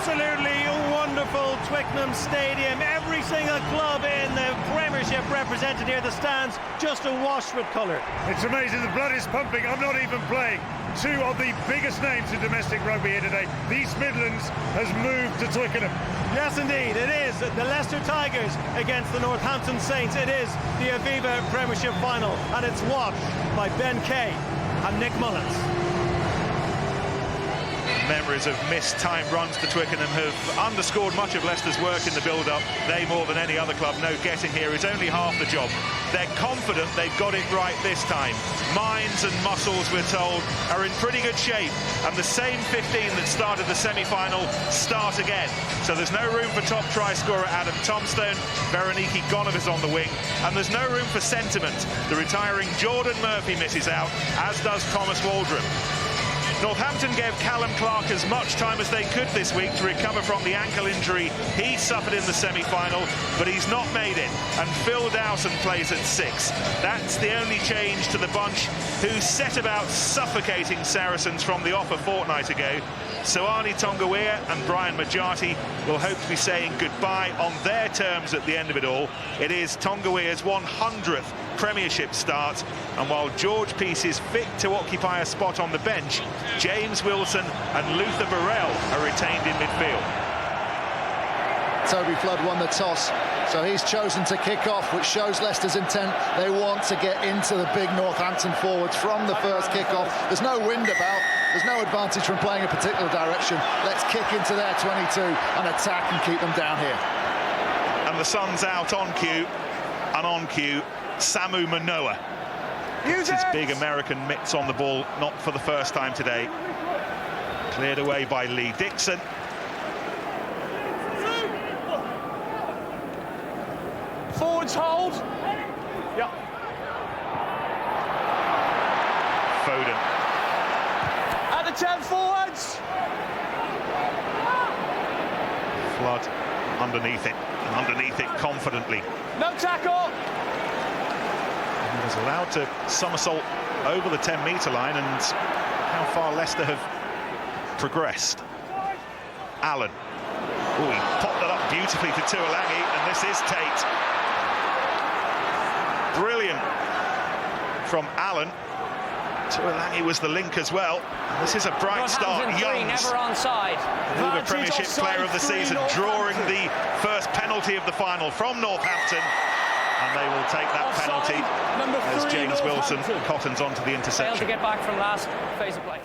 absolutely wonderful Twickenham Stadium. Every single club in the Premiership represented here. The stands just awash with colour. It's amazing, the blood is pumping. I'm not even playing. Two of the biggest names in domestic rugby here today. The East Midlands has moved to Twickenham. Yes, indeed, it is the Leicester Tigers against the Northampton Saints. It is the Aviva Premiership final, and it's watched by Ben Kay and Nick Mullins. Memories of missed time runs to Twickenham have underscored much of Leicester's work in the build-up. They, more than any other club, know getting here is only half the job. They're confident they've got it right this time. Minds and muscles, we're told, are in pretty good shape, and the same 15 that started the semi-final start again. So there's no room for top try scorer Adam Tomstone. Veroniki Gonover's on the wing, and there's no room for sentiment. The retiring Jordan Murphy misses out, as does Thomas Waldron. Northampton gave Callum Clark as much time as they could this week to recover from the ankle injury he suffered in the semi-final, but he's not made it, and Phil Dowson plays at 6. That's the only change to the bunch who set about suffocating Saracens from the off a fortnight ago. So Arnie Tongawiya and Brian Majati will hope to be saying goodbye on their terms at the end of it all. It is Tongawiya's 100th Premiership start, and while George Peace is fit to occupy a spot on the bench, James Wilson and Luther Burrell are retained in midfield. Toby Flood won the toss, so he's chosen to kick off, which shows Leicester's intent. They want to get into the big Northampton forwards from the first kick-off. There's no wind about, there's no advantage from playing a particular direction. Let's kick into their 22 and attack and keep them down here. And the sun's out on cue, and on cue, Samu Manoa. It's his big American mitts on the ball, not for the first time today. Cleared away by Lee Dixon. Forwards hold. Yep. Foden. At the 10 forwards. Flood underneath it, and underneath it confidently. No tackle. He was allowed to somersault over the 10-metre line, and how far Leicester have progressed. Allen. Oh, he popped that up beautifully to Tuolangi, and this is Tate. Brilliant from Allen. Tuolangi was the link as well. This is a bright start. Youngs, never onside. Aviva Premiership Player of the Season, drawing the first penalty of the final from Northampton. And they will take that penalty as James Wilson cottons onto the interception. Failed to get back from last phase of play.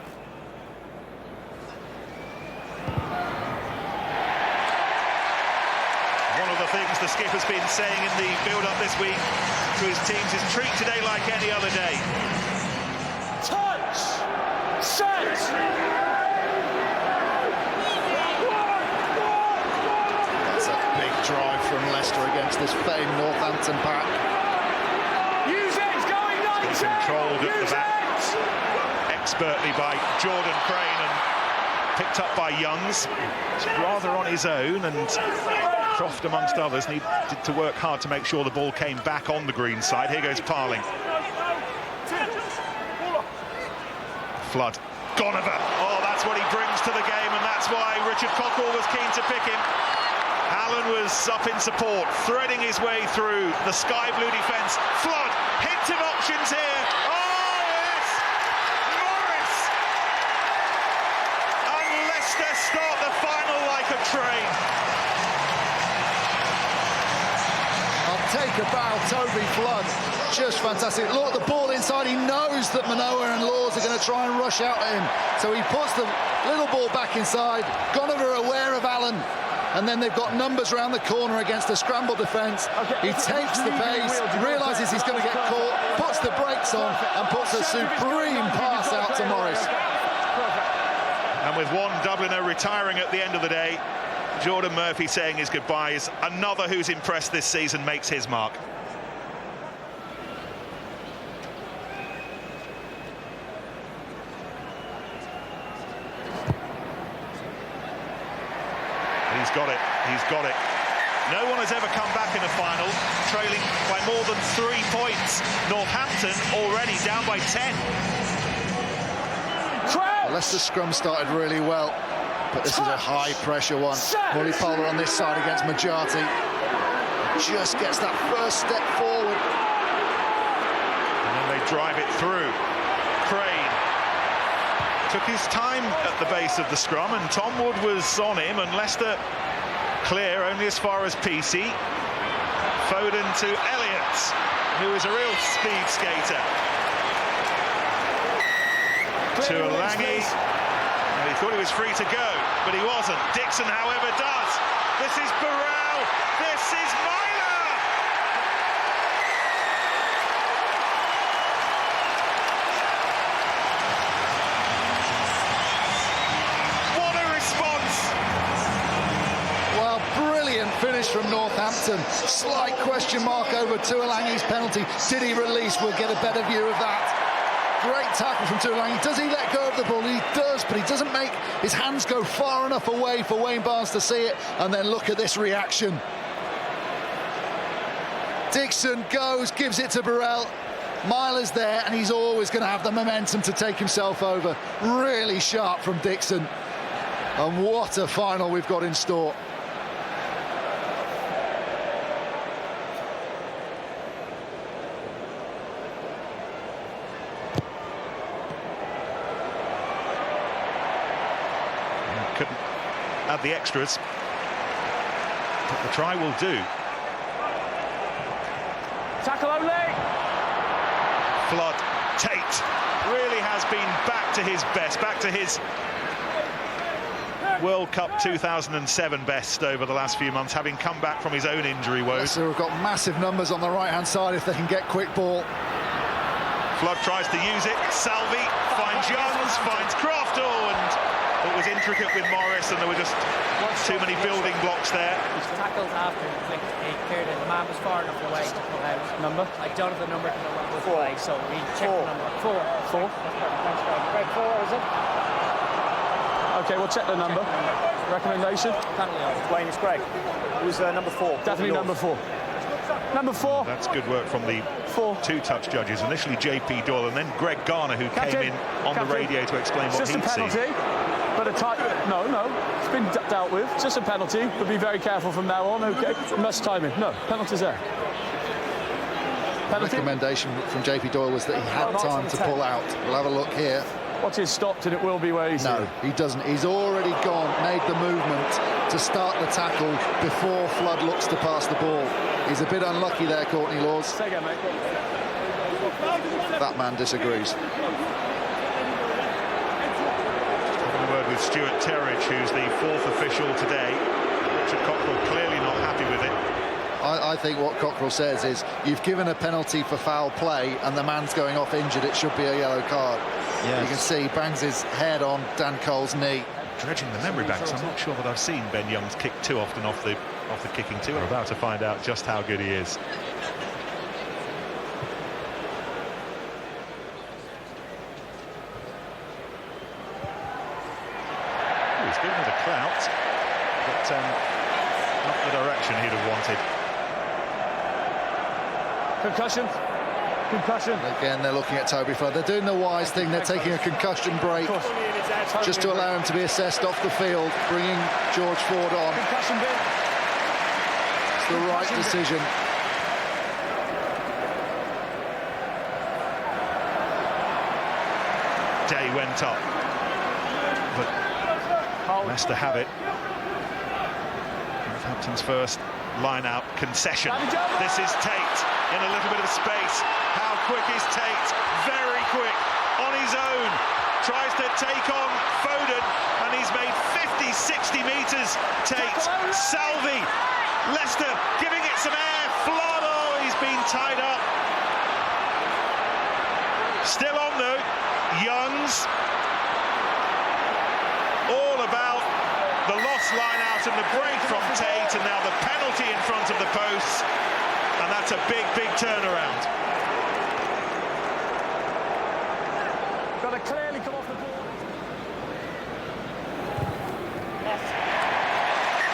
One of the things the skipper's been saying in the build-up this week to his teams is treat today like any other day. Touch. Set. That's a big drive from Leicester against this famed Northampton pack. Use it. It's going nice. It's controlled at the back expertly by Jordan Crane and picked up by Youngs. It's rather on his own, and Croft, amongst others, needed to work hard to make sure the ball came back on the green side. Here goes Parling. Flood. Gonover. Oh, that's what he brings to the game, and that's why Richard Cockrell was keen to pick him. Allen was up in support, threading his way through the sky blue defence. Flood, hint of options here. Oh, yes! Morris! And Leicester start the final like a train. I'll take a bow, Toby Flood. Just fantastic. Look, the ball inside. He knows that Manoa and Laws are going to try and rush out at him. So he puts the little ball back inside. Gonover aware of Allen. And then they've got numbers around the corner against a scramble defence. He takes the pace, realises he's going to get caught, puts the brakes on and puts a supreme pass out to Morris. And with one Dubliner retiring at the end of the day, Jordan Murphy saying his goodbyes. Another who's impressed this season makes his mark. He's got it, he's got it. No one has ever come back in a final trailing by more than 3 points. Northampton already down by 10. Leicester's scrum started really well. But this is a high-pressure one. Mullipola on this side against Majati. Just gets that first step forward. And then they drive it through. Crane took his time at the base of the scrum, and Tom Wood was on him, and Leicester clear only as far as PC. Foden to Elliott, who is a real speed skater. To Alangi. He thought he was free to go, but he wasn't. Dixon, however, does. This is Burrell. This is Myler. What a response! Well, brilliant finish from Northampton. Slight question mark over Tuolangi's penalty. Did he release? We'll get a better view of that. Great tackle from Tuolangi. Does he let go of the ball? He does, but he doesn't make his hands go far enough away for Wayne Barnes to see it. And then look at this reaction. Dixon goes, gives it to Burrell. Myler's there, and he's always going to have the momentum to take himself over. Really sharp from Dixon. And what a final we've got in store. Couldn't add the extras, but the try will do. Tackle only. Flood. Tate really has been back to his best, back to his World Cup 2007 best over the last few months, having come back from his own injury woes. Leicester have got massive numbers on the right-hand side if they can get quick ball. Flood tries to use it. Salvi finds Youngs, finds Crofto, and it was intricate with Morris, and there were just too many building blocks there. He's tackled after he cleared it. The man was far enough away to pull out. Number? I don't have the number to know what was play, so we checked the number. Four. Thanks, Greg. 4, is it? Okay, we'll check the number. Recommendation? Penalty on. Wayne, it's Greg. Who's number 4? Definitely number 4. Number 4. That's good work from the 4. two-touch judges. Initially JP Doyle, and then Greg Garner, who came in on the radio to explain what he'd seen. But a tight... No, it's been dealt with. It's just a penalty, but be very careful from now on, okay? Must time it. No, penalty's there. Penalty? Recommendation from JP Doyle was that he had time to pull out. We'll have a look here. What is stopped, and it will be where he's No, he doesn't. He's already gone, made the movement to start the tackle before Flood looks to pass the ball. He's a bit unlucky there, Courtney Laws. Say again, mate. That man disagrees. With Stuart Terridge, who's the 4th official today. Richard Cockrell clearly not happy with it. I think what Cockrell says is, you've given a penalty for foul play and the man's going off injured, it should be a yellow card. Yes. You can see he bangs his head on Dan Cole's knee. Dredging the memory banks, I'm not sure that I've seen Ben Youngs kick too often off the kicking tee. We're about to find out just how good he is. He's given it a clout, but not the direction he'd have wanted. Concussion. Again, they're looking at Toby Flood. They're doing the wise thing. They're taking a concussion break just to allow him to be assessed off the field, bringing George Ford on. It's the right decision. Day went up, but Leicester have it. Northampton's first line-out concession. This is Tate in a little bit of space. How quick is Tate? Very quick, on his own. Tries to take on Foden, and he's made 50, 60 metres. Tate, Salvi, Leicester giving it some air. Flood, oh, he's been tied up. Still on though, Youngs. All about the lost line out and the break from Tate, and now the penalty in front of the posts, and that's a big turnaround. Got to clearly come off the ball.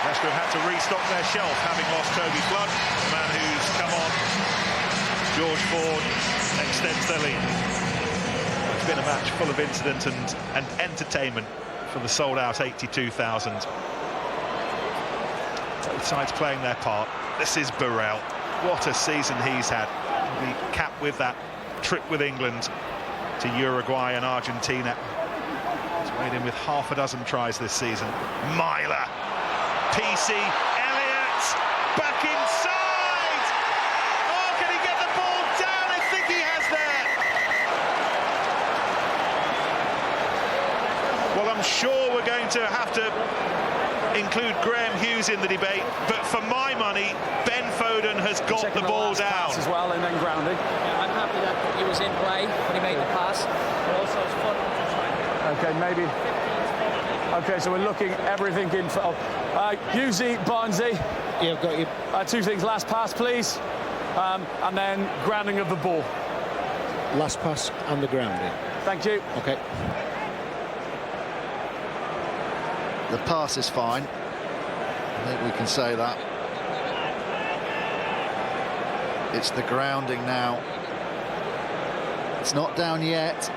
Leicester have had to restock their shelf, having lost Toby Flood, the man who's come on. George Ford extends their lead. It's been a match full of incident and entertainment for the sold-out 82,000. Both sides playing their part. This is Burrell. What a season he's had. The cap with that trip with England to Uruguay and Argentina. He's weighed in with half a dozen tries this season. Myler, PC, Elliott, back inside! Oh, can he get the ball down? I think he has there. Well, I'm sure we're going to have to include Graham Hughes in the debate, but for my money, Ben Foden has got the ball down as well, and then grounding. Yeah, I'm happy that he was in play when he made the pass, but also it's fun to try. Okay, maybe. Okay, so we're looking everything in for Hughesy, Barnesy. Yeah, I've got you. Two things. Last pass, please, and then grounding of the ball. Last pass and the grounding. Thank you. Okay. The pass is fine. I think we can say that. It's the grounding now. It's not down yet.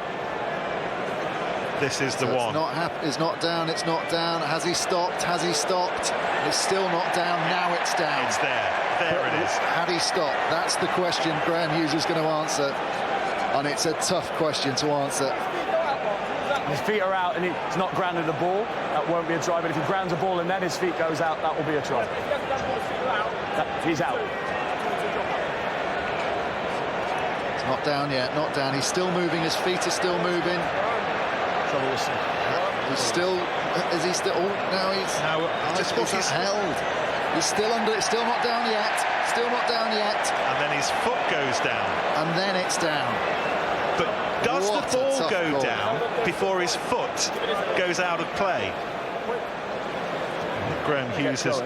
This is the one. It's not down, it's not down. Has he stopped? Has he stopped? It's still not down, now it's down. It's there. There it is. Had he stopped? That's the question Graham Hughes is going to answer. And it's a tough question to answer. His feet are out and he's not grounded the ball. That won't be a try, but if he grounds the ball and then his feet goes out, that will be a try. He's out. It's not down yet, not down. He's still moving, his feet are still moving. He's still, is he still, oh, now he's, just he's held. He's still under, it's still not down yet, still not down yet. And then his foot goes down. And then it's down. But does What the ball a go tough down before his foot goes out of play? Graham Hughes has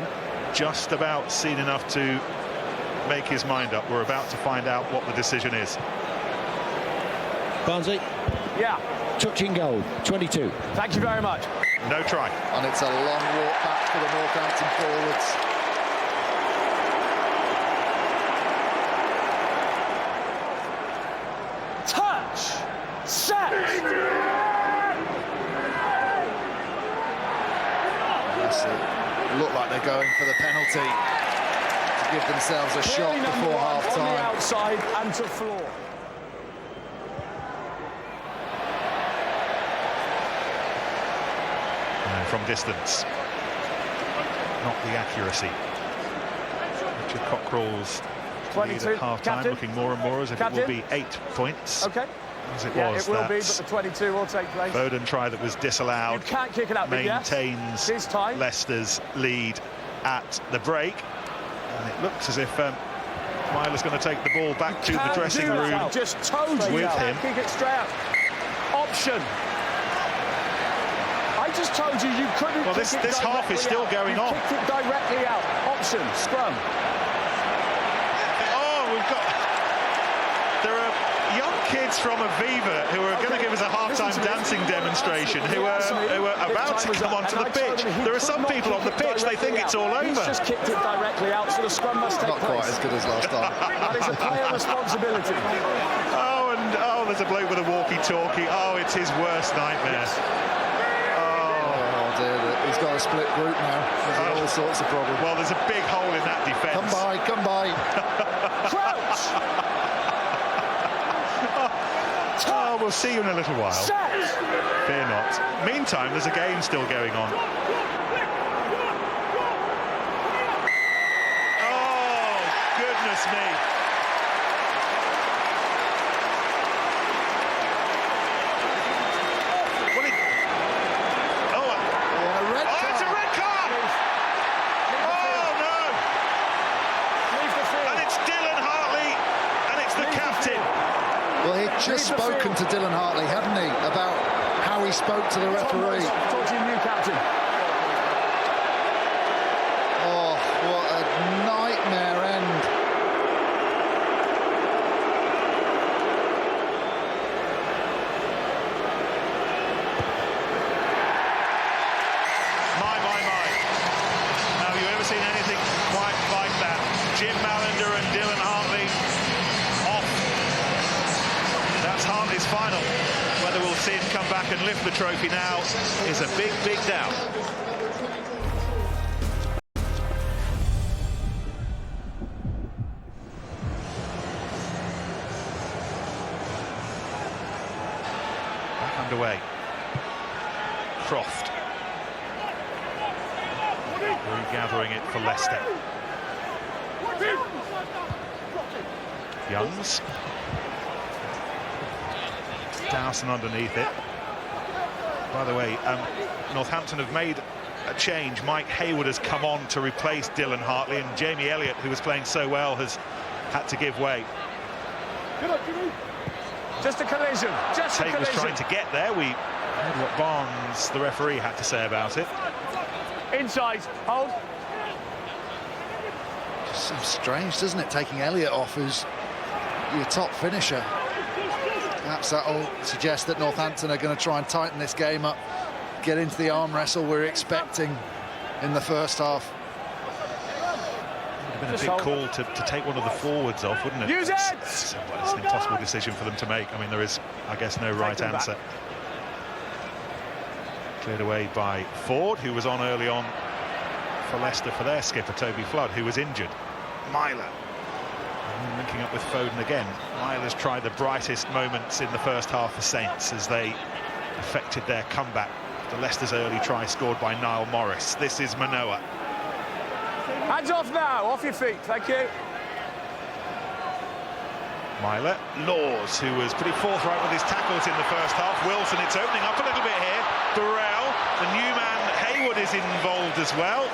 just about seen enough to make his mind up. We're about to find out what the decision is. Barnesy. Yeah. Touching goal, 22. Thank you very much. No try. And it's a long walk back for the Northampton forwards. Touch. Set. Yes, they look like they're going for the penalty to give themselves a shot before half-time. On the outside and to floor. From distance. Not the accuracy. Richard Cockrell's lead at half-time, looking more and more as if it will be 8 points. Okay. As it Yeah, was. it will be, but the 22 will take place. Foden try that was disallowed. You can't kick it out, maintains his time. Leicester's lead at the break. And it looks as if Myler's going to take the ball back to the dressing room. Just told you with him. Kick it straight out. Option. I just told you you couldn't. Well, this half is still going on. Kicked it directly out. Option. Scrum. Oh, there are young kids from Aviva who are going to give us a half-time dancing demonstration who are about to come onto the pitch. There are some people on the pitch, they think it's all over. He's just kicked it directly out, so the scrum must take place. Not quite as good as last time. That is a player responsibility. Oh, and there's a bloke with a walkie-talkie. Oh, it's his worst nightmare. He's got a split group now. There's all sorts of problems. Well, there's a big hole in that defence. Come by. Crouch! Oh, we'll see you in a little while. Set! Fear not. Meantime, there's a game still going on. Oh, goodness me. Well, he'd just spoken to Dylan Hartley, hadn't he, about how he spoke to the referee. Talk to your new captain. Oh, what a nightmare end. My. Have you ever seen anything quite like that? Jim Mallender and Dylan Hartley off. That's Hartley's final. Whether we'll see him come back and can lift the trophy now is a big, big doubt. Back underway. Croft. Regathering it for Leicester. Youngs. Dowson underneath it. By the way, Northampton have made a change. Mike Hayward has come on to replace Dylan Hartley, and Jamie Elliott, who was playing so well, has had to give way. Just a collision. Just a collision. Tate was trying to get there. We heard what Barnes, the referee, had to say about it. Inside. Hold. Just seems strange, doesn't it, taking Elliott off, who's your top finisher. Perhaps that'll suggest that Northampton are going to try and tighten this game up, get into the arm wrestle we're expecting in the first half. It would have been a big call to take one of the forwards off, wouldn't it? Use it! It's an impossible decision for them to make. I mean, there is, I guess, no right answer. Cleared away by Ford, who was on early on for Leicester for their skipper, Toby Flood, who was injured. Myler. And linking up with Foden again. Myler's tried the brightest moments in the first half for Saints as they effected their comeback. The Leicester's early try scored by Niall Morris. This is Manoa. Hands off now, off your feet, thank you. Myler. Laws, who was pretty forthright with his tackles in the first half. Wilson, it's opening up a little bit here. Burrell, the new man Hayward is involved as well.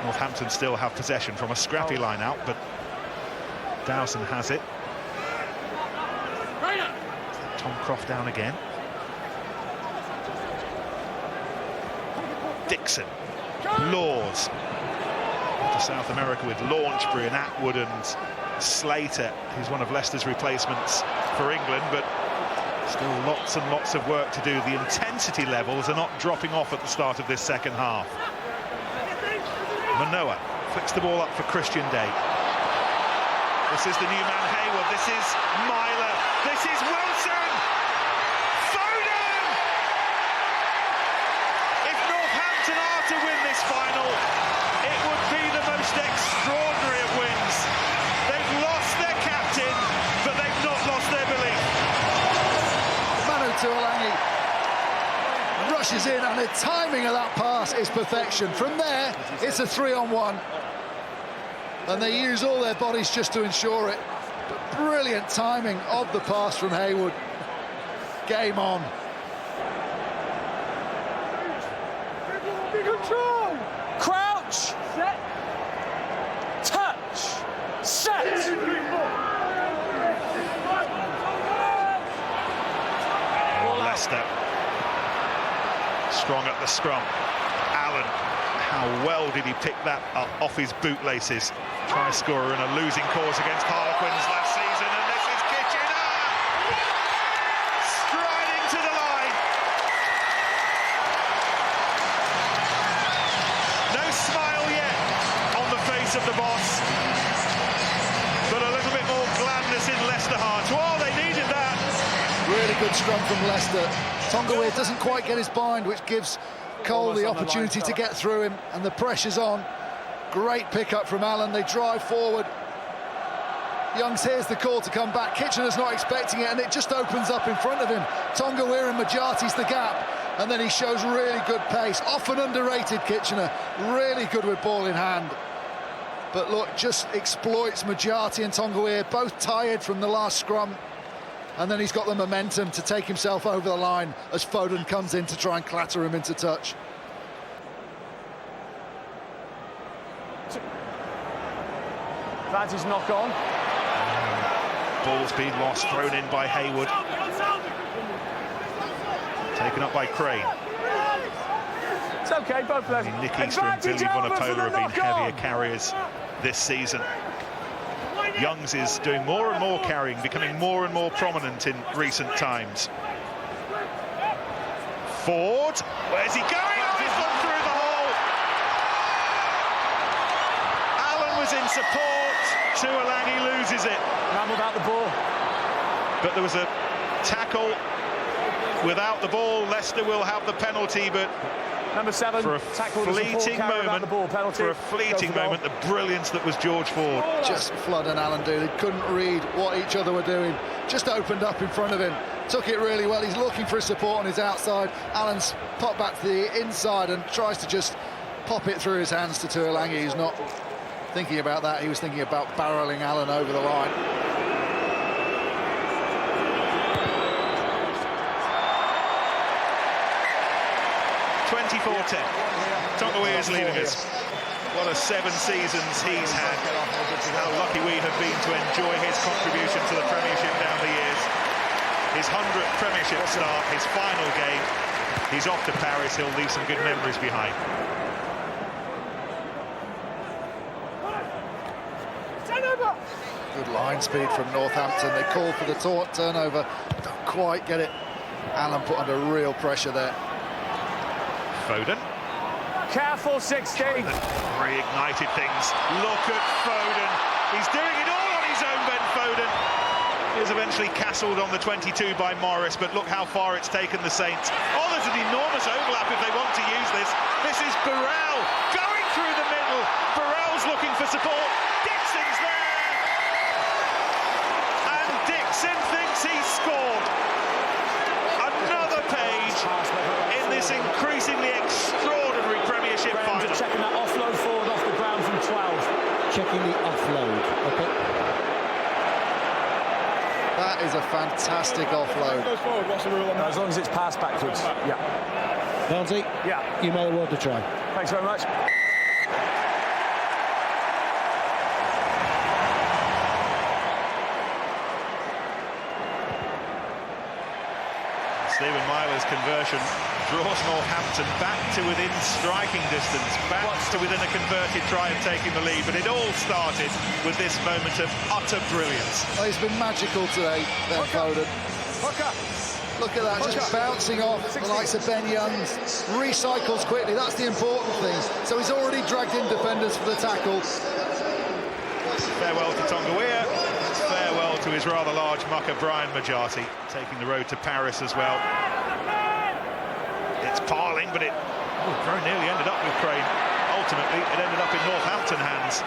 Northampton still have possession from a scrappy line out, but Dowson has it. Tom Croft down again. Dixon. Laws. To South America with Launchbury and Atwood and Slater, who's one of Leicester's replacements for England, but still lots and lots of work to do. The intensity levels are not dropping off at the start of this second half. Manoa flicks the ball up for Christian Day. This is the new man Hayward. This is Myler. This is Wilson. Foden! If Northampton are to win this final, it would be the most extraordinary of wins. They've lost their captain, but they've not lost their belief. Manu Tuolangi rushes in, and the timing of that pass is perfection. From there, it's a 3-on-1, and they use all their bodies just to ensure it. But brilliant timing of the pass from Hayward. Game on. Control. Crouch. Set. Touch. Set. Oh, Leicester. Strong at the scrum. Allen, how well did he pick that up off his bootlaces? Try scorer in a losing cause against Harlequins last season, and this is Kitchener striding to the line. No smile yet on the face of the boss, but a little bit more gladness in Leicester hearts. Well, they needed that. Really good scrum from Leicester. Tonga doesn't quite get his bind, which gives Cole the opportunity to get through him, and the pressure's on. Great pick-up from Allen. They drive forward. Youngs hears the call to come back. Kitchener's not expecting it, and it just opens up in front of him. Tonga and Majati's the gap, and then he shows really good pace. Often underrated, Kitchener. Really good with ball in hand. But look, just exploits Majati and Tonga, both tired from the last scrum. And then he's got the momentum to take himself over the line as Foden comes in to try and clatter him into touch. Advantage knock on. Ball's been lost, thrown in by Hayward. Taken up by Crane. It's okay, both players. Nick Easter and Billy Vunipola have been heavier carriers this season. Youngs is doing more and more carrying, becoming more and more prominent in recent times. Ford, where's he going? Oh, he's gone through the hole. Allen was in support. Tuolangi loses it. Man without the ball. But there was a tackle without the ball. Leicester will have the penalty, but Number 7, for a fleeting moment, the brilliance that was George Ford. Just Flood and Alan Dooley couldn't read what each other were doing. Just opened up in front of him. Took it really well. He's looking for his support on his outside. Alan's popped back to the inside and tries to just pop it through his hands to Tuolangi. He's not thinking about that. He was thinking about barrelling Alan over the line. Tonga is leaving us. What a 7 seasons he's had. How lucky we have been to enjoy his contribution to the Premiership down the years. His 100th Premiership start, his final game. He's off to Paris. He'll leave some good memories behind. Good line speed from Northampton. They call for the turnover. Don't quite get it. Alan put under real pressure there. Foden. Careful, 16. Reignited things. Look at Foden. He's doing it all on his own, Ben Foden. He was eventually castled on the 22 by Morris, but look how far it's taken the Saints. Oh, there's an enormous overlap if they want to use this. This is Burrell going through the middle. Burrell's looking for support. Dixon's there. And Dixon thinks he's scored. Another page in this increasingly extraordinary Premiership final. Checking that offload forward off the ground from 12. Checking the offload. Okay. That is a fantastic offload. As long as it's passed backwards. Yeah. Barnsley, Yeah. you may award the try. Thanks very much. Stephen Myler's conversion draws Northampton back to within striking distance, back to within a converted try of taking the lead, but it all started with this moment of utter brilliance. Oh, he's been magical today, Ben Foden. Look at that, just bouncing off the likes of Ben Young. Recycles quickly, that's the important thing. So he's already dragged in defenders for the tackle. Farewell to Tonga. Farewell to his rather large mucker, Brian Majati, taking the road to Paris as well. It's Parling, but it very nearly ended up with Crane. Ultimately, it ended up in Northampton hands.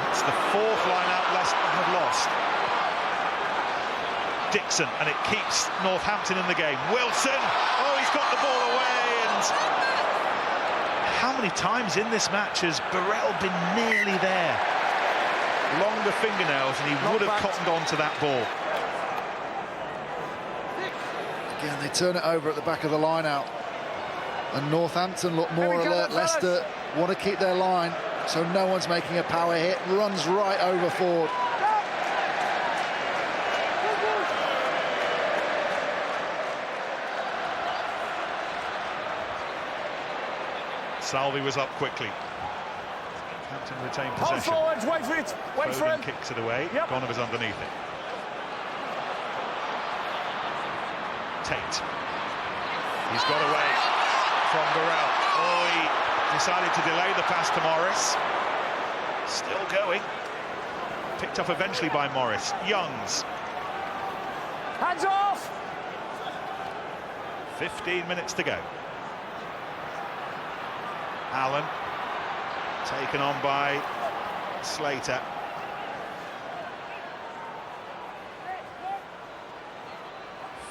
It's the 4th line-out Leicester have lost. Dixon, and it keeps Northampton in the game. Wilson, oh, he's got the ball away, and how many times in this match has Burrell been nearly there? Longer fingernails, and he would have cottoned on to that ball. Again, they turn it over at the back of the line out. And Northampton look more alert. Leicester want to keep their line, so no one's making a power hit. Runs right over Ford. Salvi was up quickly. Hampton retained possession. Hold forwards, wait for it. Wait for him. Kicks it away. Yep. Gonover's underneath it. Tate. He's got away from Burrell. Oh, he decided to delay the pass to Morris. Still going. Picked up eventually by Morris. Youngs. Hands off! 15 minutes to go. Allen. Taken on by Slater.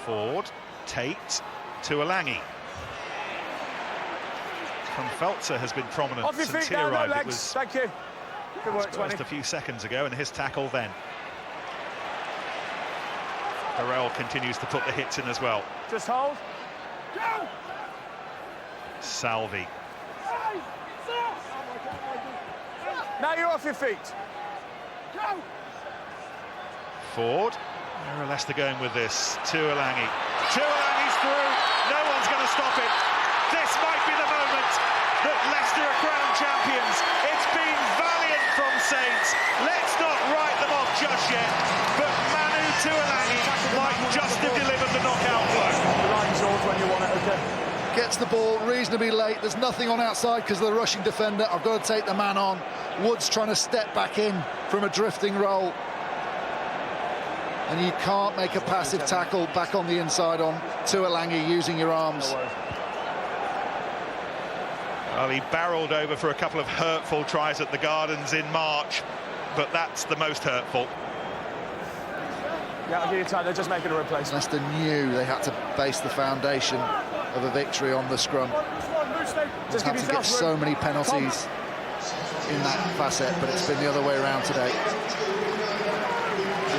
Ford. Tate. Tuolangi. From Feltzer has been prominent Off your since feet he now, no arrived. legs. It was Thank you. Good work, 20. just a few seconds ago, and his tackle then. Burrell continues to put the hits in as well. Just hold. Go! Salvi. Now you're off your feet. Go! Ford. Where are Leicester going with this? Tuolangi. Tuolangi's through. No one's going to stop it. This might be the moment that Leicester are crowned champions. It's been valiant from Saints. Let's not write them off just yet. But Manu Tuolangi might just have delivered the knockout blow. The line's yours when you want it, okay? gets the ball reasonably late. There's nothing on outside because of the rushing defender. I've got to take the man on. Wood's trying to step back in from a drifting roll. And you can't make a passive tackle back on the inside on Tuolangi using your arms. Well, he barreled over for a couple of hurtful tries at the Gardens in March, but that's the most hurtful. Yeah, I'll give you time. They're just making a replacement. Leicester knew they had to base the foundation of a victory on the scrum. Just had to get so many penalties in that facet, but it's been the other way around today.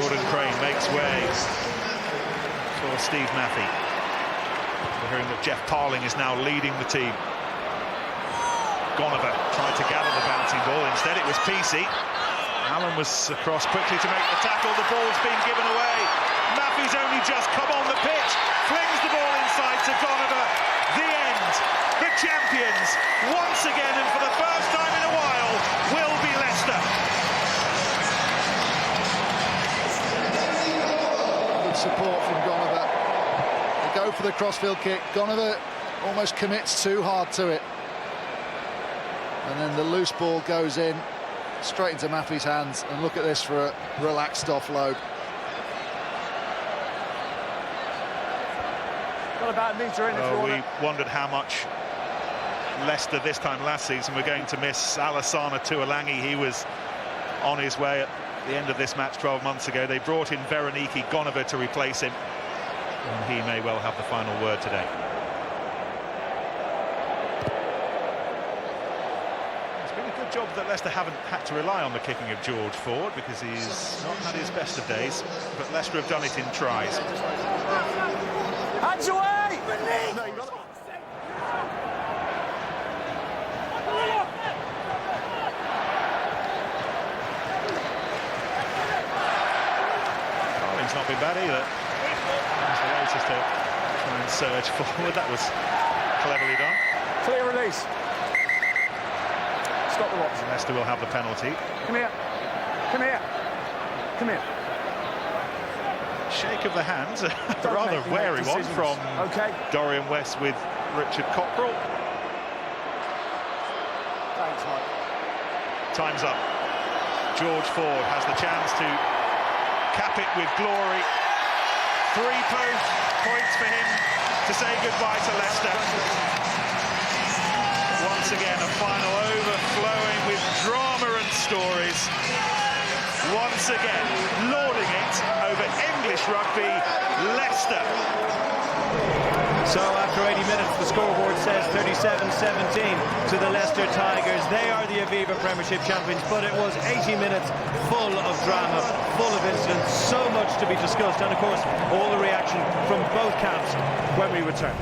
Jordan Crane makes way for Steve Maffey. We're hearing that Jeff Parling is now leading the team. Gonover tried to gather the bouncing ball. Instead, it was Peacey. Allen was across quickly to make the tackle. The ball's been given away. Maffey's only just come on the pitch. Flings the ball inside to Gonover. The end. The champions, once again and for the first time in a while, will be Leicester. Support from Gonover. They go for the crossfield kick. Gonover almost commits too hard to it. And then the loose ball goes in, straight into Maffey's hands. And look at this for a relaxed offload. Got about a metre in if you want we wondered how much Leicester this time last season were going to miss Alassana Tuolangi. He was on his way at the end of this match 12 months ago. They brought in Veroniki Gonover to replace him, and he may well have the final word today. It's been a good job that Leicester haven't had to rely on the kicking of George Ford, because he's not had his best of days, but Leicester have done it in tries. Hands away! It's not been bad either. That's the latest to try and surge forward. That was cleverly done. Clear release. Stop the watch. Leicester will have the penalty. Come here. Come here. Come here. Shake of the hands, a rather wary one from Dorian West with Richard Cockrell. Thanks, Mike. Time's up. George Ford has the chance to cap it with glory. 3 points for him to say goodbye to Leicester. Once again, a final overflowing with drama and stories. Once again, lauding it over English rugby, Leicester. So after 80 minutes, the scoreboard says 37-17 to the Leicester Tigers. They are the Aviva Premiership champions, but it was 80 minutes full of drama, full of incidents, so much to be discussed, and of course all the reaction from both camps when we return.